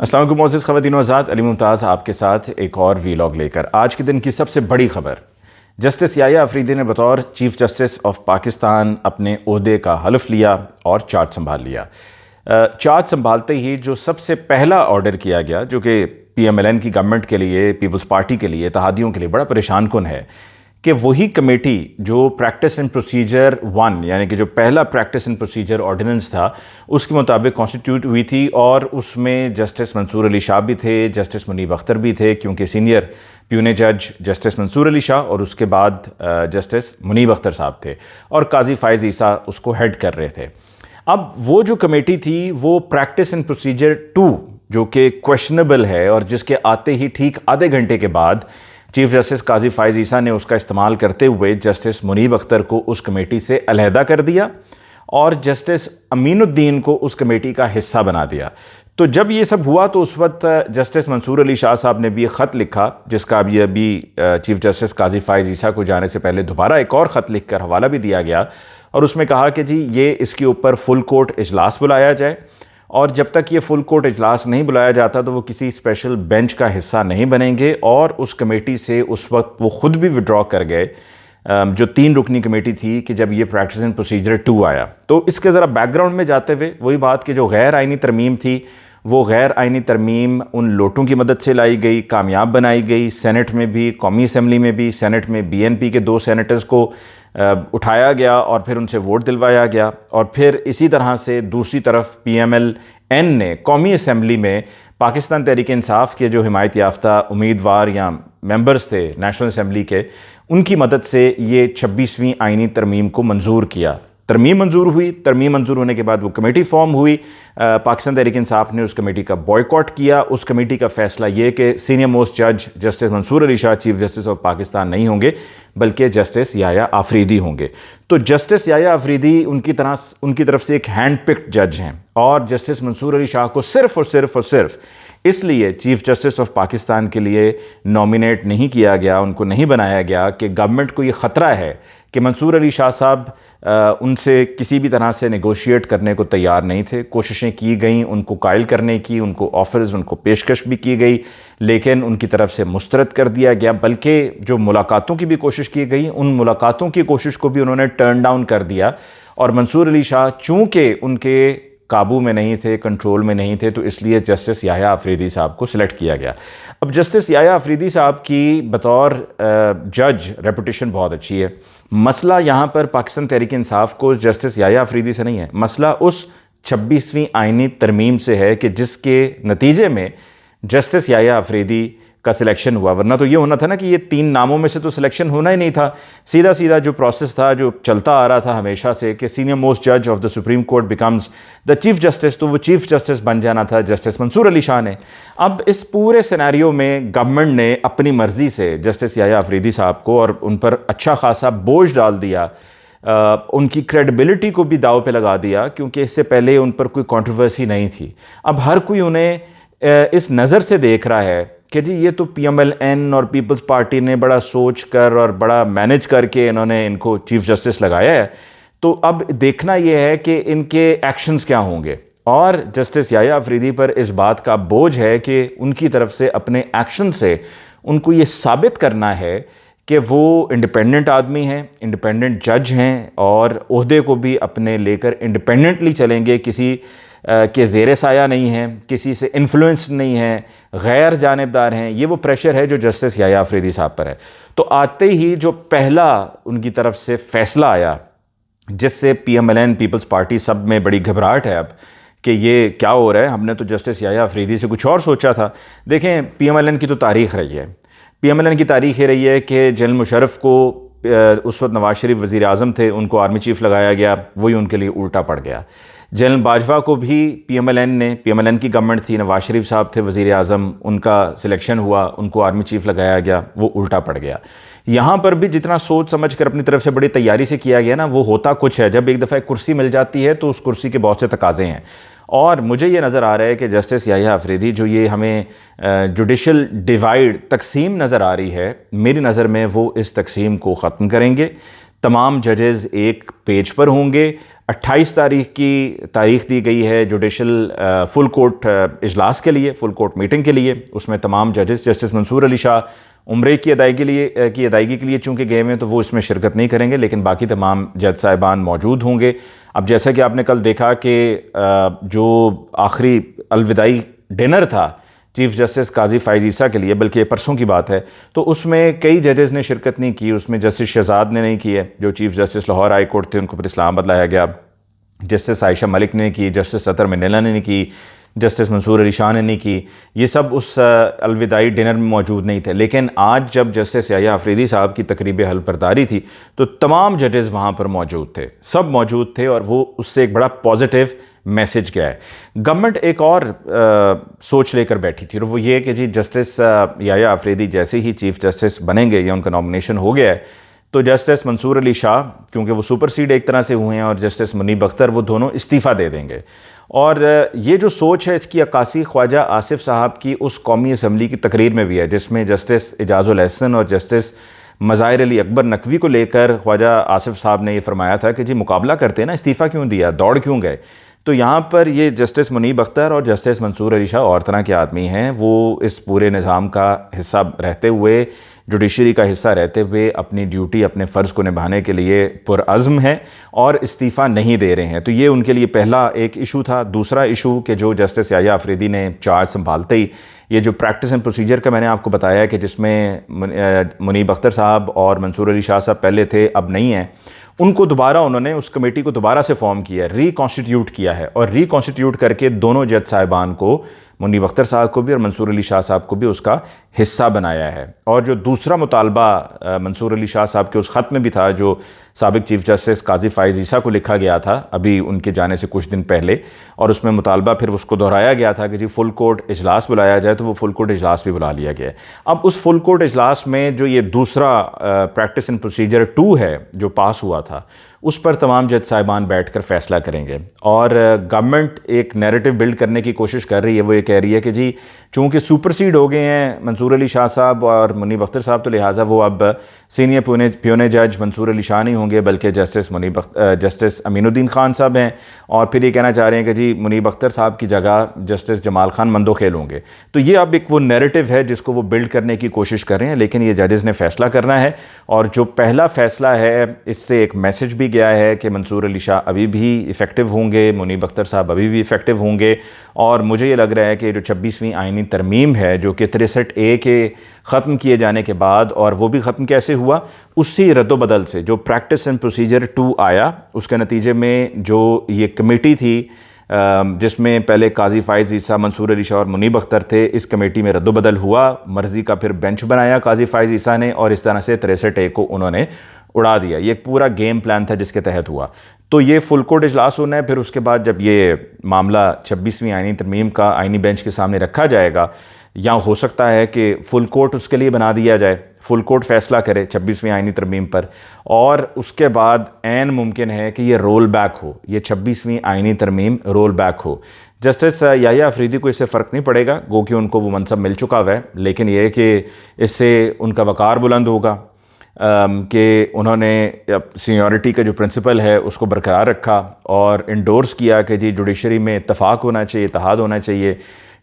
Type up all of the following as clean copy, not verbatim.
السلام علیکم معزز خواتین و حضرات، علی ممتاز آپ کے ساتھ ایک اور ویلاگ لے کر آج کے دن کی سب سے بڑی خبر، جسٹس یحییٰ افریدی نے بطور چیف جسٹس آف پاکستان اپنے عہدے کا حلف لیا اور چارج سنبھال لیا۔ چارج سنبھالتے ہی جو سب سے پہلا آرڈر کیا گیا، جو کہ پی ایم ایل این کی گورنمنٹ کے لیے، پیپلز پارٹی کے لیے، اتحادیوں کے لیے بڑا پریشان کن ہے کہ وہی کمیٹی جو پریکٹس اینڈ پروسیجر 1 یعنی کہ جو پہلا پریکٹس اینڈ پروسیجر آرڈیننس تھا اس کے مطابق کانسٹیٹیوٹ ہوئی تھی، اور اس میں جسٹس منصور علی شاہ بھی تھے، جسٹس منیب اختر بھی تھے، کیونکہ سینئر پیونے جج جسٹس منصور علی شاہ اور اس کے بعد جسٹس منیب اختر صاحب تھے، اور قاضی فائز عیسیٰ اس کو ہیڈ کر رہے تھے۔ اب وہ جو کمیٹی تھی وہ پریکٹس اینڈ پروسیجر 2 جو کہ کویشنبل ہے، اور جس کے آتے ہی ٹھیک آدھے گھنٹے کے بعد چیف جسٹس قاضی فائز عیسیٰ نے اس کا استعمال کرتے ہوئے جسٹس منیب اختر کو اس کمیٹی سے علیحدہ کر دیا اور جسٹس امین الدین کو اس کمیٹی کا حصہ بنا دیا۔ تو جب یہ سب ہوا تو اس وقت جسٹس منصور علی شاہ صاحب نے بھی ایک خط لکھا، جس کا ابھی چیف جسٹس قاضی فائز عیسیٰ کو جانے سے پہلے دوبارہ ایک اور خط لکھ کر حوالہ بھی دیا گیا، اور اس میں کہا کہ جی یہ اس کے اوپر فل کورٹ اجلاس بلایا جائے، اور جب تک یہ فل کورٹ اجلاس نہیں بلایا جاتا تو وہ کسی اسپیشل بینچ کا حصہ نہیں بنیں گے، اور اس کمیٹی سے اس وقت وہ خود بھی وڈرا کر گئے، جو 3 رکنی کمیٹی تھی، کہ جب یہ پریکٹس اینڈ پروسیجر 2 آیا۔ تو اس کے ذرا بیک گراؤنڈ میں جاتے ہوئے وہی بات کہ جو غیر آئینی ترمیم تھی، وہ غیر آئینی ترمیم ان لوٹوں کی مدد سے لائی گئی، کامیاب بنائی گئی، سینٹ میں بھی، قومی اسمبلی میں بھی، سینٹ میں بی این پی کے 2 سینیٹرز کو اٹھایا گیا اور پھر ان سے ووٹ دلوایا گیا، اور پھر اسی طرح سے دوسری طرف پی ایم ایل این نے قومی اسمبلی میں پاکستان تحریک انصاف کے جو حمایت یافتہ امیدوار یا ممبرز تھے نیشنل اسمبلی کے، ان کی مدد سے یہ 26ویں آئینی ترمیم کو منظور کیا۔ ترمیم منظور ہوئی، ترمیم منظور ہونے کے بعد وہ کمیٹی فارم ہوئی، پاکستان تحریک انصاف نے اس کمیٹی کا بوائیکاٹ کیا۔ اس کمیٹی کا فیصلہ یہ کہ سینئر موسٹ جج justice Mansoor Ali Shah chief justice of Pakistan نہیں ہوں گے، بلکہ جسٹس یحییٰ آفریدی ہوں گے۔ تو جسٹس یحییٰ آفریدی ان کی طرف سے ایک ہینڈ پکڈ جج ہیں، اور جسٹس منصور علی شاہ کو صرف اس لیے چیف جسٹس آف پاکستان کے لیے نامینیٹ نہیں کیا گیا، ان کو نہیں بنایا گیا کہ گورنمنٹ کو یہ خطرہ ہے کہ منصور علی شاہ صاحب ان سے کسی بھی طرح سے نیگوشیٹ کرنے کو تیار نہیں تھے۔ کوششیں کی گئیں ان کو قائل کرنے کی، ان کو آفرز، ان کو پیشکش بھی کی گئی، لیکن ان کی طرف سے مسترد کر دیا گیا، بلکہ جو ملاقاتوں کی بھی کوشش کی گئی، ان ملاقاتوں کی کوشش کو بھی انہوں نے ٹرن ڈاؤن کر دیا، اور منصور علی شاہ چونکہ ان کے قابو میں نہیں تھے، کنٹرول میں نہیں تھے، تو اس لیے جسٹس یحییٰ آفریدی صاحب کو سلیکٹ کیا گیا۔ اب جسٹس یحییٰ آفریدی صاحب کی بطور جج ریپوٹیشن بہت اچھی ہے۔ مسئلہ یہاں پر پاکستان تحریک انصاف کو جسٹس یحییٰ آفریدی سے نہیں ہے، مسئلہ اس 26ویں آئینی ترمیم سے ہے کہ جس کے نتیجے میں جسٹس یحییٰ آفریدی کا سلیکشن ہوا، ورنہ تو یہ ہونا تھا نا کہ یہ 3 ناموں میں سے تو سلیکشن ہونا ہی نہیں تھا۔ سیدھا جو پروسیس تھا، جو چلتا آ رہا تھا ہمیشہ سے، کہ سینئر موسٹ جج of the supreme court becomes the chief justice, تو وہ چیف جسٹس بن جانا تھا جسٹس منصور علی شاہ نے۔ اب اس پورے سینیریو میں گورنمنٹ نے اپنی مرضی سے جسٹس یحییٰ آفریدی صاحب کو اور ان پر اچھا خاصا بوجھ ڈال دیا، ان کی کریڈیبلٹی کو بھی داؤ پہ لگا دیا، کیونکہ اس سے پہلے ان پر کوئی کنٹروورسی نہیں تھی۔ اب ہر کوئی انہیں اس نظر سے دیکھ رہا ہے کہ جی یہ تو پی ایم ایل این اور پیپلز پارٹی نے بڑا سوچ کر اور بڑا مینج کر کے انہوں نے ان کو چیف جسٹس لگایا ہے، تو اب دیکھنا یہ ہے کہ ان کے ایکشنز کیا ہوں گے۔ اور جسٹس یحییٰ آفریدی پر اس بات کا بوجھ ہے کہ ان کی طرف سے اپنے ایکشن سے ان کو یہ ثابت کرنا ہے کہ وہ انڈیپینڈنٹ آدمی ہیں، انڈیپینڈنٹ جج ہیں، اور عہدے کو بھی اپنے لے کر انڈیپینڈنٹلی چلیں گے، کسی کے زیر سایہ نہیں ہیں، کسی سے انفلوئنس نہیں ہیں، غیر جانبدار ہیں۔ یہ وہ پریشر ہے جو جسٹس یحییٰ آفریدی صاحب پر ہے۔ تو آتے ہی جو پہلا ان کی طرف سے فیصلہ آیا، جس سے P M L N, Peoples Party, سب میں بڑی گھبراہٹ ہے اب کہ یہ کیا ہو رہا ہے، ہم نے تو جسٹس یحییٰ آفریدی سے کچھ اور سوچا تھا۔ دیکھیں، پی ایم ایل این کی تو تاریخ رہی ہے، پی ایم ایل این کی تاریخ یہ رہی ہے کہ جنرل مشرف کو اس وقت نواز شریف وزیر اعظم تھے، ان کو آرمی چیف لگایا گیا، وہی ان کے لیے الٹا پڑ گیا۔ جنرل باجوہ کو بھی پی ایم ایل این کی گورنمنٹ تھی، نواز شریف صاحب تھے وزیر اعظم، ان کا سلیکشن ہوا، ان کو آرمی چیف لگایا گیا، وہ الٹا پڑ گیا۔ یہاں پر بھی جتنا سوچ سمجھ کر اپنی طرف سے بڑی تیاری سے کیا گیا نا، وہ ہوتا کچھ ہے۔ جب ایک دفعہ کرسی مل جاتی ہے تو اس کرسی کے بہت سے تقاضے ہیں، اور مجھے یہ نظر آ رہا ہے کہ جسٹس یحییٰ آفریدی جو یہ ہمیں جوڈیشل ڈیوائیڈ، تقسیم نظر آ رہی ہے، میری نظر میں وہ اس تقسیم کو ختم کریں گے، تمام ججز ایک پیج پر ہوں گے. 28 تاریخ کی تاریخ دی گئی ہے جوڈیشل فل کورٹ اجلاس کے لیے، فل کورٹ میٹنگ کے لیے. اس میں تمام ججز، جسٹس منصور علی شاہ عمرے کی ادائیگی کے لیے چونکہ گئے ہوئے ہیں تو وہ اس میں شرکت نہیں کریں گے، لیکن باقی تمام جج صاحبان موجود ہوں گے. اب جیسا کہ آپ نے کل دیکھا کہ جو آخری الوداعی ڈنر تھا چیف جسٹس قاضی فائز عیسیٰ کے لیے، بلکہ پرسوں کی بات ہے، تو اس میں کئی ججز نے شرکت نہیں کی. اس میں جسٹس شہزاد نے نہیں کی ہے جو chief justice Lahore high court تھے، ان کو پھر اسلام آباد لایا گیا. جسٹس عائشہ ملک نے کی، جسٹس اطہر منیلا نے نہیں کی، جسٹس منصور علی شاہ نے نہیں کی. یہ سب اس الوداعی ڈنر میں موجود نہیں تھے. لیکن آج جب جسٹس یحییٰ آفریدی صاحب کی تقریب حلف برداری تھی تو تمام ججز وہاں پر موجود تھے، سب موجود تھے، اور وہ اس سے ایک بڑا پازیٹیو میسج گیا ہے. گورنمنٹ ایک اور سوچ لے کر بیٹھی تھی، اور وہ یہ کہ جی جسٹس یحییٰ آفریدی جیسے ہی چیف جسٹس بنیں گے یا ان کا نامنیشن ہو گیا ہے تو جسٹس منصور علی شاہ، کیونکہ وہ سپر سیڈ ایک طرح سے ہوئے ہیں، اور جسٹس منیب اختر، وہ دونوں استعفیٰ دے دیں گے. اور یہ جو سوچ ہے اس کی عکاسی خواجہ آصف صاحب کی اس قومی اسمبلی کی تقریر میں بھی ہے، جس میں جسٹس اعجاز الاحسن اور جسٹس مظاہر علی اکبر نقوی کو لے کر خواجہ آصف صاحب نے یہ فرمایا تھا کہ جی مقابلہ کرتے نا، استعفیٰ کیوں دیا، دوڑ کیوں گئے. تو یہاں پر یہ جسٹس منیب اختر اور جسٹس منصور علی شاہ اور طرح کے آدمی ہیں، وہ اس پورے نظام کا حصہ رہتے ہوئے، جوڈیشری کا حصہ رہتے ہوئے اپنی ڈیوٹی، اپنے فرض کو نبھانے کے لیے پرعزم ہیں اور استعفیٰ نہیں دے رہے ہیں. تو یہ ان کے لیے پہلا ایک ایشو تھا. دوسرا ایشو کہ جو جسٹس یحییٰ آفریدی نے چارج سنبھالتے ہی یہ جو پریکٹس اینڈ پروسیجر کا میں نے آپ کو بتایا کہ جس میں منیب اختر صاحب اور منصور علی شاہ صاحب پہلے تھے، اب نہیں ہیں، ان کو دوبارہ انہوں نے اس کمیٹی کو دوبارہ سے فارم کیا ہے، ری کانسٹیٹیوٹ کیا ہے، اور ری کانسٹیٹیوٹ کر کے دونوں جج صاحبان کو، منیب اختر صاحب کو بھی اور منصور علی شاہ صاحب کو بھی اس کا حصہ بنایا ہے. اور جو دوسرا مطالبہ منصور علی شاہ صاحب کے اس خط میں بھی تھا جو سابق چیف جسٹس قاضی فائز عیسیٰ کو لکھا گیا تھا ابھی ان کے جانے سے کچھ دن پہلے، اور اس میں مطالبہ پھر اس کو دہرایا گیا تھا کہ جی فل کورٹ اجلاس بلایا جائے، تو وہ فل کورٹ اجلاس بھی بلا لیا گیا ہے. اب اس فل کورٹ اجلاس میں جو یہ دوسرا پریکٹس اینڈ پروسیجر 2 ہے جو پاس ہوا تھا، اس پر تمام جج صاحبان بیٹھ کر فیصلہ کریں گے. اور گورنمنٹ ایک نیریٹو بلڈ کرنے کی کوشش کر رہی ہے. وہ یہ کہہ رہی ہے کہ جی چونکہ سپر سیڈ ہو گئے ہیں منصور علی شاہ صاحب اور منیب اختر صاحب، تو لہٰذا وہ اب سینئر پیونے جج منصور علی شاہ نہیں ہوں گے، بلکہ جسٹس امین الدین خان صاحب ہیں. اور پھر یہ کہنا چاہ رہے ہیں کہ جی منیب اختر صاحب کی جگہ جسٹس جمال خان مندوخیل ہوں گے. تو یہ اب ایک وہ نیریٹو ہے جس کو وہ بلڈ کرنے کی کوشش کر رہے ہیں، لیکن یہ ججز نے فیصلہ کرنا ہے. اور جو پہلا فیصلہ ہے اس سے ایک میسج بھی گیا ہے کہ منصور علی شاہ ابھی بھی ایفیکٹو ہوں گے، منیب اختر صاحب ابھی بھی ایفیکٹو ہوں گے. اور مجھے یہ لگ رہا ہے کہ جو 26ویں آئینی ترمیم ہے جو کہ 63A کے ختم کیے جانے کے بعد، اور وہ بھی ختم کیسے ہوا، اسی رد و بدل سے جو پریکٹس اینڈ پروسیجر 2 آیا، اس کے نتیجے میں جو یہ کمیٹی تھی جس میں پہلے قاضی فائز عیسیٰ، منصور علی شاہ اور منیب اختر تھے، اس کمیٹی میں رد و بدل ہوا، مرضی کا پھر بینچ بنایا قاضی فائز عیسیٰ نے، اور اس طرح سے 63A کو انہوں نے اڑا دیا. یہ ایک پورا گیم پلان تھا جس کے تحت ہوا. تو یہ فل کورٹ اجلاس ہونا ہے. پھر اس کے بعد جب یہ معاملہ 26ویں آئینی ترمیم کا آئینی بینچ کے سامنے رکھا جائے گا، یا ہو سکتا ہے کہ فل کورٹ اس کے لیے بنا دیا جائے، فل کورٹ فیصلہ کرے 26ویں آئینی ترمیم پر، اور اس کے بعد عین ممکن ہے کہ یہ رول بیک ہو، یہ 26ویں آئینی ترمیم رول بیک ہو. جسٹس یحییٰ آفریدی کو اس سے فرق نہیں پڑے گا، گو کہ ان کو وہ منصب مل چکا ہوا ہے، لیکن یہ کہ اس سے ان کا وقار بلند ہوگا کہ انہوں نے سینیورٹی کا جو پرنسپل ہے اس کو برقرار رکھا اور انڈورس کیا کہ جی جوڈیشری میں اتفاق ہونا چاہیے، اتحاد ہونا چاہیے،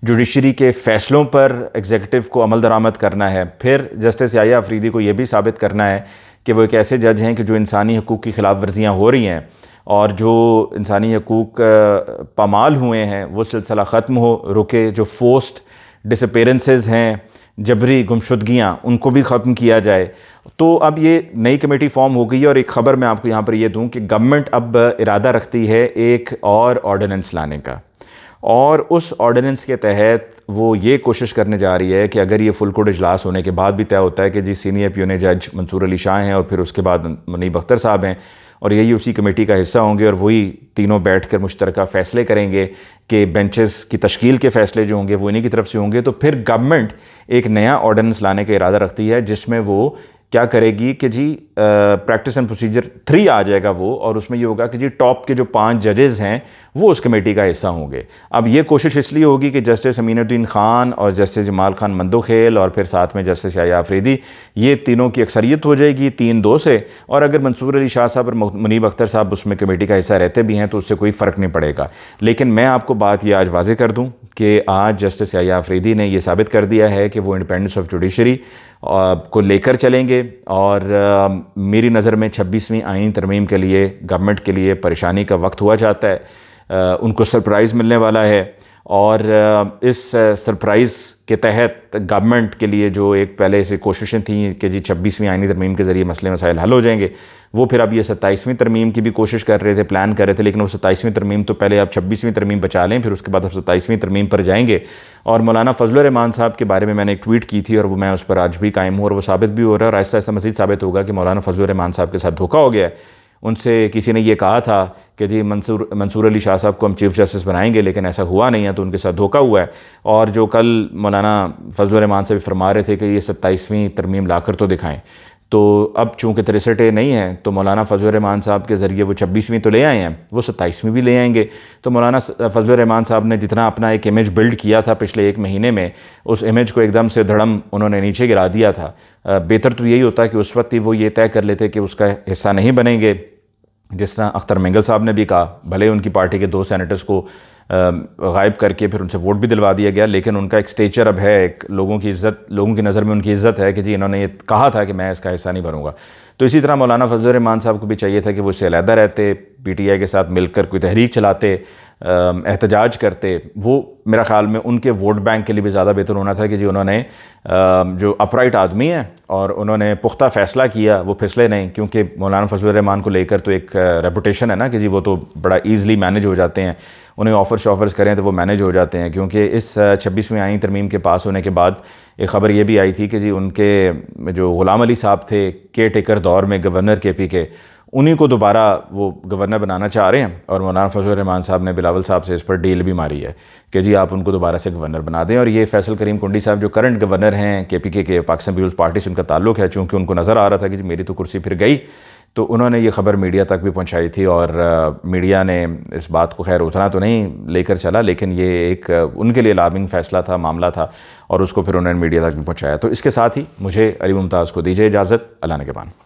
جوڈیشری کے فیصلوں پر ایگزیکٹو کو عمل درآمد کرنا ہے. پھر جسٹس یحییٰ آفریدی کو یہ بھی ثابت کرنا ہے کہ وہ ایک ایسے جج ہیں کہ جو انسانی حقوق کی خلاف ورزیاں ہو رہی ہیں اور جو انسانی حقوق پامال ہوئے ہیں وہ سلسلہ ختم ہو، رکے. جو فورسڈ ڈسپیرنسز ہیں، جبری گمشدگیاں، ان کو بھی ختم کیا جائے. تو اب یہ نئی کمیٹی فارم ہو گئی ہے. اور ایک خبر میں آپ کو یہاں پر یہ دوں کہ گورنمنٹ اب ارادہ رکھتی ہے ایک اور آرڈیننس لانے کا، اور اس آرڈیننس کے تحت وہ یہ کوشش کرنے جا رہی ہے کہ اگر یہ فل کورٹ اجلاس ہونے کے بعد بھی طے ہوتا ہے کہ جی سینئر پیونے جج منصور علی شاہ ہیں اور پھر اس کے بعد منیب اختر صاحب ہیں اور یہی اسی کمیٹی کا حصہ ہوں گے، اور وہی تینوں بیٹھ کر مشترکہ فیصلے کریں گے کہ بینچز کی تشکیل کے فیصلے جو ہوں گے وہ انہی کی طرف سے ہوں گے. تو پھر گورنمنٹ ایک نیا آرڈیننس لانے کا ارادہ رکھتی ہے جس میں وہ کیا کرے گی کہ جی پریکٹس اینڈ پروسیجر 3 آ جائے گا وہ، اور اس میں یہ ہوگا کہ جی ٹاپ کے جو 5 ججز ہیں وہ اس کمیٹی کا حصہ ہوں گے۔ اب یہ کوشش اس لیے ہوگی کہ جسٹس امین الدین خان اور جسٹس جمال خان مندوخیل اور پھر ساتھ میں جسٹس یحییٰ آفریدی، یہ تینوں کی اکثریت ہو جائے گی 3-2 سے، اور اگر منصور علی شاہ صاحب اور منیب اختر صاحب اس میں کمیٹی کا حصہ رہتے بھی ہیں تو اس سے کوئی فرق نہیں پڑے گا۔ لیکن میں آپ کو بات یہ آج واضح کر دوں کہ آج جسٹس یحییٰ آفریدی نے یہ ثابت کر دیا ہے کہ وہ انڈیپینڈنس آف جوڈیشری کو لے کر چلیں گے، اور میری نظر میں 26ویں آئین ترمیم کے لیے گورنمنٹ کے لیے پریشانی کا وقت ہوا جاتا ہے، ان کو سرپرائز ملنے والا ہے، اور اس سرپرائز کے تحت گورنمنٹ کے لیے جو ایک پہلے سے کوششیں تھیں کہ جی 26ویں آئینی ترمیم کے ذریعے مسئلے مسائل حل ہو جائیں گے، وہ پھر اب یہ 27ویں ترمیم کی بھی کوشش کر رہے تھے، پلان کر رہے تھے، لیکن وہ 27ویں ترمیم تو پہلے آپ 26ویں ترمیم بچا لیں، پھر اس کے بعد اب 27ویں ترمیم پر جائیں گے۔ اور مولانا فضل الرحمان صاحب کے بارے میں نے ایک ٹویٹ کی تھی، اور وہ میں اس پر آج بھی قائم ہوں، اور وہ ثابت بھی ہو رہا ہے، اور آہستہ آہستہ مزید ثابت ہوگا کہ مولانا فضل الرحمان صاحب کے ساتھ دھوکہ ہو گیا ہے۔ ان سے کسی نے یہ کہا تھا کہ جی منصور علی شاہ صاحب کو ہم چیف جسٹس بنائیں گے، لیکن ایسا ہوا نہیں ہے، تو ان کے ساتھ دھوکہ ہوا ہے۔ اور جو کل مولانا فضل الرحمان سے بھی فرما رہے تھے کہ یہ 27ویں ترمیم لا کر تو دکھائیں، تو اب چونکہ 63 نہیں ہیں تو مولانا فضل الرحمان صاحب کے ذریعے وہ 26ویں تو لے آئے ہیں، وہ 27ویں بھی لے آئیں گے۔ تو مولانا فضل الرحمان صاحب نے جتنا اپنا ایک امیج بلڈ کیا تھا پچھلے 1 مہینے میں، اس امیج کو ایک دم سے دھڑم انہوں نے نیچے گرا دیا تھا۔ بہتر تو یہی ہوتا ہے کہ اس وقت ہی وہ یہ طے کر لیتے کہ اس کا حصہ نہیں بنیں گے، جس طرح اختر مینگل صاحب نے بھی کہا، بھلے ان کی پارٹی کے 2 سینیٹرز کو غائب کر کے پھر ان سے ووٹ بھی دلوا دیا گیا، لیکن ان کا ایک سٹیچر اب ہے، ایک لوگوں کی عزت، لوگوں کی نظر میں ان کی عزت ہے کہ جی انہوں نے یہ کہا تھا کہ میں اس کا حصہ نہیں بنوں گا۔ تو اسی طرح مولانا فضل الرحمان صاحب کو بھی چاہیے تھا کہ وہ اس سے علیحدہ رہتے، پی ٹی آئی کے ساتھ مل کر کوئی تحریک چلاتے، احتجاج کرتے۔ وہ میرا خیال میں ان کے ووٹ بینک کے لیے بھی زیادہ بہتر ہونا تھا کہ جی انہوں نے جو اپرائٹ آدمی ہیں اور انہوں نے پختہ فیصلہ کیا، وہ پھسلے نہیں، کیونکہ مولانا فضل الرحمان کو لے کر تو ایک ریپوٹیشن ہے نا کہ جی وہ تو بڑا ایزلی مینیج ہو جاتے ہیں، انہیں آفرز کریں تو وہ مینیج ہو جاتے ہیں۔ کیونکہ اس 26ویں آئین ترمیم کے پاس ہونے کے بعد ایک خبر یہ بھی آئی تھی کہ جی ان کے جو غلام علی صاحب تھے کیئر ٹیکر دور میں گورنر کے پی کے، انہی کو دوبارہ وہ گورنر بنانا چاہ رہے ہیں، اور مولانا فضل الرحمان صاحب نے بلاول صاحب سے اس پر ڈیل بھی ماری ہے کہ جی آپ ان کو دوبارہ سے گورنر بنا دیں۔ اور یہ فیصل کریم کنڈی صاحب جو کرنٹ گورنر ہیں کے پی کے پاکستان پیپلز پارٹی سے ان کا تعلق ہے، چونکہ ان کو نظر آ رہا تھا کہ جی میری تو کرسی پھر گئی، تو انہوں نے یہ خبر میڈیا تک بھی پہنچائی تھی، اور میڈیا نے اس بات کو خیر اتنا تو نہیں لے کر چلا، لیکن یہ ایک ان کے لیے الارمنگ فیصلہ تھا، معاملہ تھا، اور اس کو پھر انہوں نے میڈیا تک بھی پہنچایا۔ تو اس کے ساتھ ہی مجھے علی ممتاز کو دیجیے اجازت، اللہ نگہبان۔